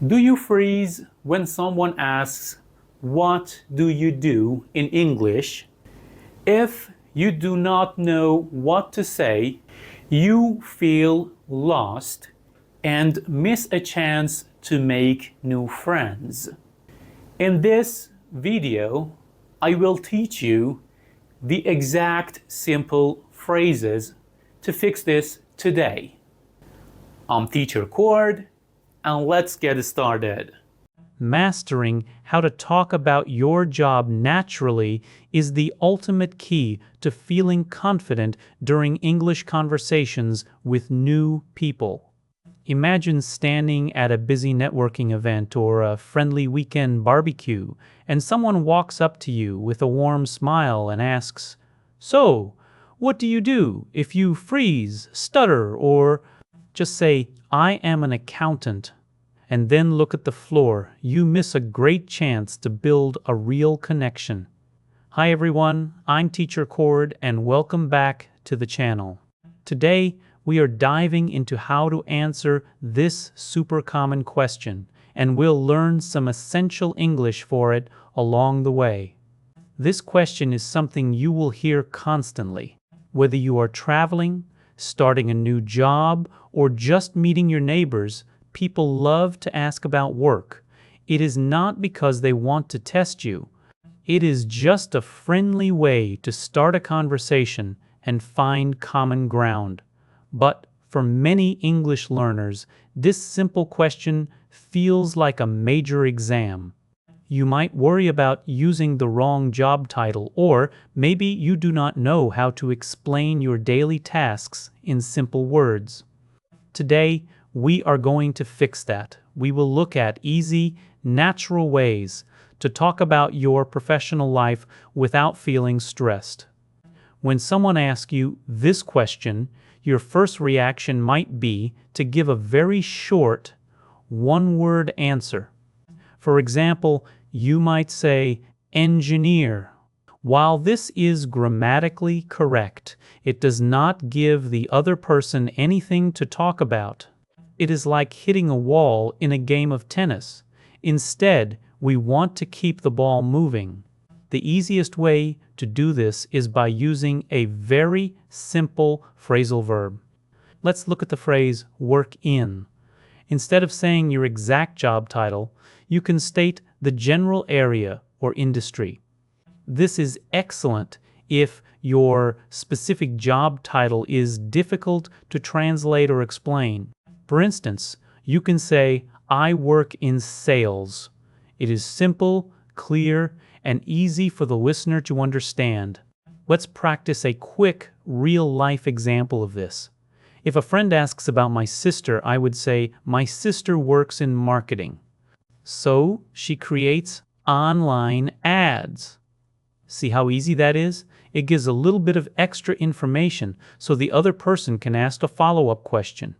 Do you freeze when someone asks, "What do you do?" in English? If you do not know what to say, you feel lost and miss a chance to make new friends. In this video, I will teach you the exact simple phrases to fix this today. I'm Teacher Cord, and let's get started. Mastering how to talk about your job naturally is the ultimate key to feeling confident during English conversations with new people. Imagine standing at a busy networking event or a friendly weekend barbecue, and someone walks up to you with a warm smile and asks, "So, what do you do if you freeze, stutter, or just say, 'I am an accountant,' and then look at the floor? You miss a great chance to build a real connection." Hi everyone, I'm Teacher Cord and welcome back to the channel. Today, we are diving into how to answer this super common question, and we'll learn some essential English for it along the way. This question is something you will hear constantly, whether you are traveling, starting a new job, or just meeting your neighbors. People love to ask about work. It is not because they want to test you. It is just a friendly way to start a conversation and find common ground. But for many English learners, this simple question feels like a major exam. You might worry about using the wrong job title, or maybe you do not know how to explain your daily tasks in simple words. Today, we are going to fix that. We will look at easy, natural ways to talk about your professional life without feeling stressed. When someone asks you this question, your first reaction might be to give a very short, one-word answer. For example, you might say, "engineer." While this is grammatically correct, it does not give the other person anything to talk about. It is like hitting a wall in a game of tennis. Instead, we want to keep the ball moving. The easiest way to do this is by using a very simple phrasal verb. Let's look at the phrase work in. Instead of saying your exact job title, you can state the general area or industry. This is excellent if your specific job title is difficult to translate or explain. For instance, you can say, "I work in sales." It is simple, clear, and easy for the listener to understand. Let's practice a quick, real-life example of this. If a friend asks about my sister, I would say, "My sister works in marketing. So she creates online ads." See how easy that is? It gives a little bit of extra information so the other person can ask a follow-up question.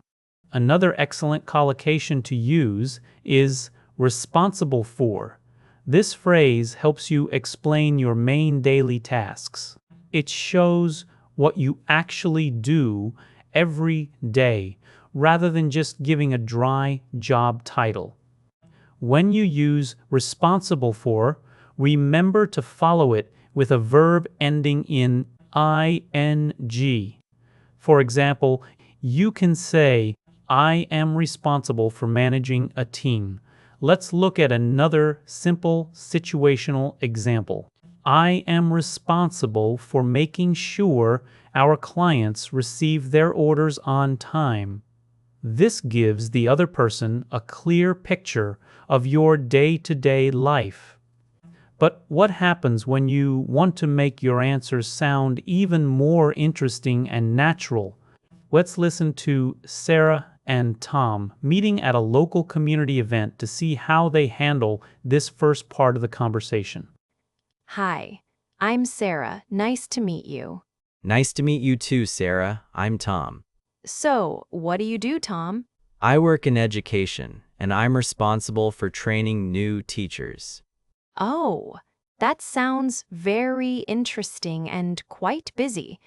Another excellent collocation to use is responsible for. This phrase helps you explain your main daily tasks. It shows what you actually do every day rather than just giving a dry job title. When you use responsible for, remember to follow it with a verb ending in ing. For example, you can say, "I am responsible for managing a team." Let's look at another simple situational example. "I am responsible for making sure our clients receive their orders on time." This gives the other person a clear picture of your day-to-day life. But what happens when you want to make your answers sound even more interesting and natural? Let's listen to Sarah and Tom meeting at a local community event to see how they handle this first part of the conversation. Hi, I'm Sarah. Nice to meet you. Nice to meet you too, Sarah. I'm Tom. So, what do you do, Tom? I work in education, and I'm responsible for training new teachers. Oh, that sounds very interesting and quite busy.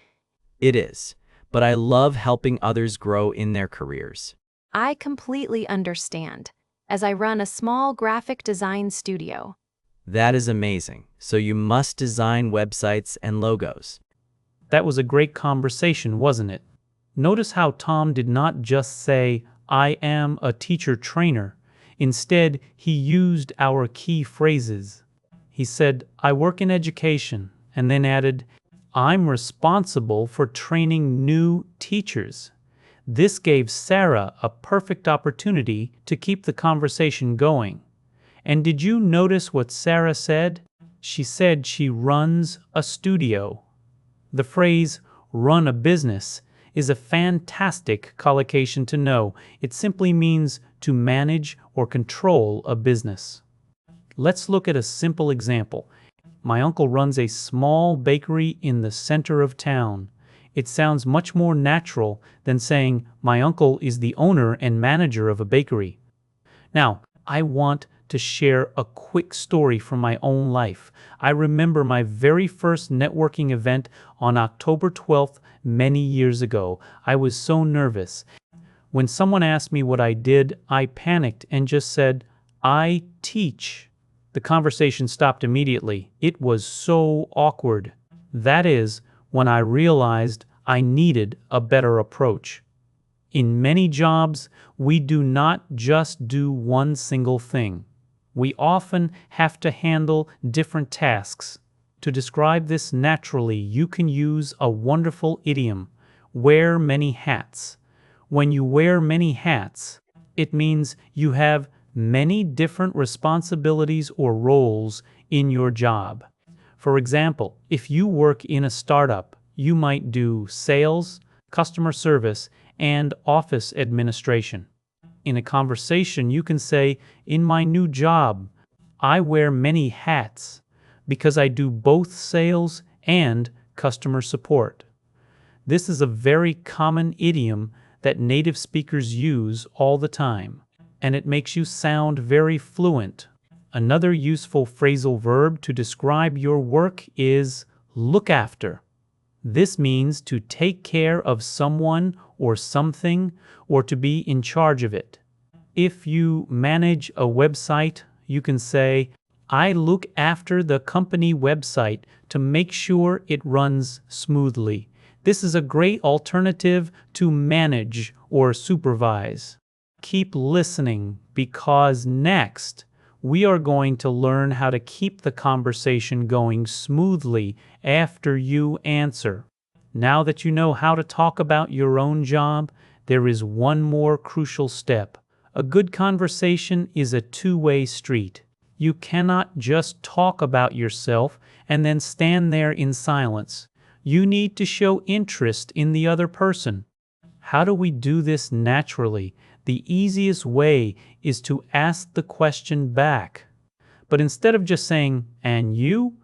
It is, but I love helping others grow in their careers. I completely understand. as I run a small graphic design studio. That is amazing. So you must design websites and logos. That was a great conversation, wasn't it? Notice how Tom did not just say, I am a teacher trainer. Instead, he used our key phrases. He said, I work in education, and then added, I'm responsible for training new teachers. This gave Sarah a perfect opportunity to keep the conversation going. And did you notice what Sarah said? She said she runs a studio. The phrase, run a business, is a fantastic collocation to know. It simply means to manage or control a business. Let's look at a simple example. My uncle runs a small bakery in the center of town. It sounds much more natural than saying my uncle is the owner and manager of a bakery. Now, I want to share a quick story from my own life. I remember my very first networking event on October 12th many years ago. I was so nervous. When someone asked me what I did, I panicked and just said, I teach. The conversation stopped immediately. It was so awkward. That is when I realized I needed a better approach. In many jobs, we do not just do one single thing. We often have to handle different tasks. To describe this naturally, you can use a wonderful idiom, wear many hats. When you wear many hats, it means you have many different responsibilities or roles in your job. For example, if you work in a startup, you might do sales, customer service, and office administration. In a conversation, you can say, in my new job, I wear many hats because I do both sales and customer support. This is a very common idiom that native speakers use all the time, and it makes you sound very fluent. Another useful phrasal verb to describe your work is look after. This means to take care of someone or something, or to be in charge of it. If you manage a website, you can say, I look after the company website to make sure it runs smoothly. This is a great alternative to manage or supervise. Keep listening because next we are going to learn how to keep the conversation going smoothly after you answer. Now that you know how to talk about your own job, there is one more crucial step. A good conversation is a two-way street. You cannot just talk about yourself and then stand there in silence. You need to show interest in the other person. How do we do this naturally? The easiest way is to ask the question back. But instead of just saying, and you,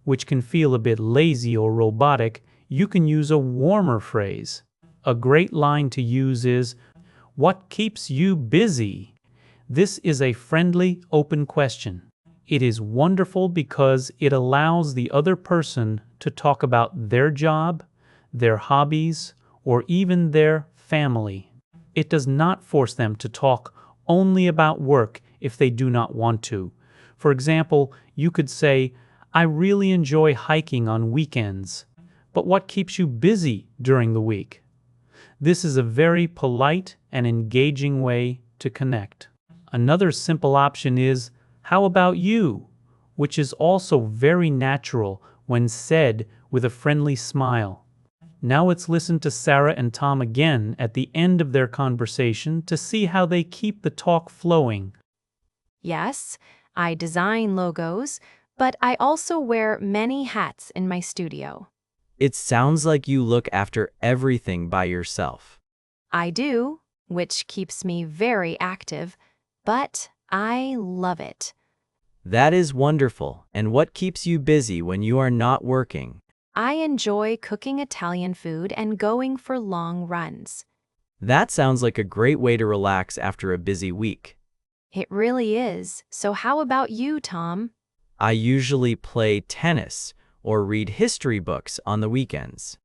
which can feel a bit lazy or robotic, you can use a warmer phrase. A great line to use is, what keeps you busy? This is a friendly, open question. It is wonderful because it allows the other person to talk about their job, their hobbies, or even their family. It does not force them to talk only about work if they do not want to. For example, you could say, I really enjoy hiking on weekends, but what keeps you busy during the week? This is a very polite and engaging way to connect. Another simple option is, how about you? Which is also very natural when said with a friendly smile. Now let's listen to Sarah and Tom again at the end of their conversation to see how they keep the talk flowing. Yes, I design logos, but I also wear many hats in my studio. It sounds like you look after everything by yourself. I do, which keeps me very active, but I love it. That is wonderful. And what keeps you busy when you are not working? I enjoy cooking Italian food and going for long runs. That sounds like a great way to relax after a busy week. It really is. So how about you, Tom? I usually play tennis or read history books on the weekends.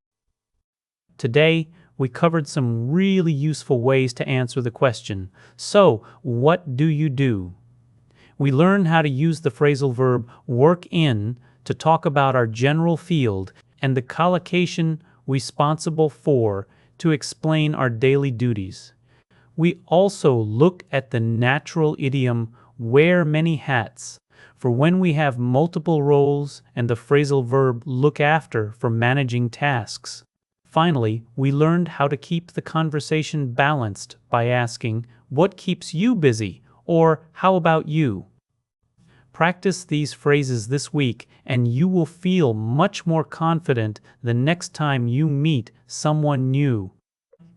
Today, we covered some really useful ways to answer the question. So, what do you do? We learned how to use the phrasal verb work in to talk about our general field and the collocation responsible for to explain our daily duties. We also look at the natural idiom wear many hats for when we have multiple roles and the phrasal verb look after for managing tasks. Finally, we learned how to keep the conversation balanced by asking, "What keeps you busy?" or "How about you?" Practice these phrases this week, and you will feel much more confident the next time you meet someone new.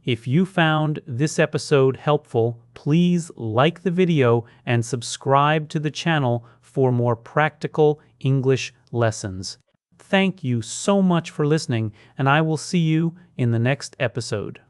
If you found this episode helpful, please like the video and subscribe to the channel for more practical English lessons. Thank you so much for listening, and I will see you in the next episode.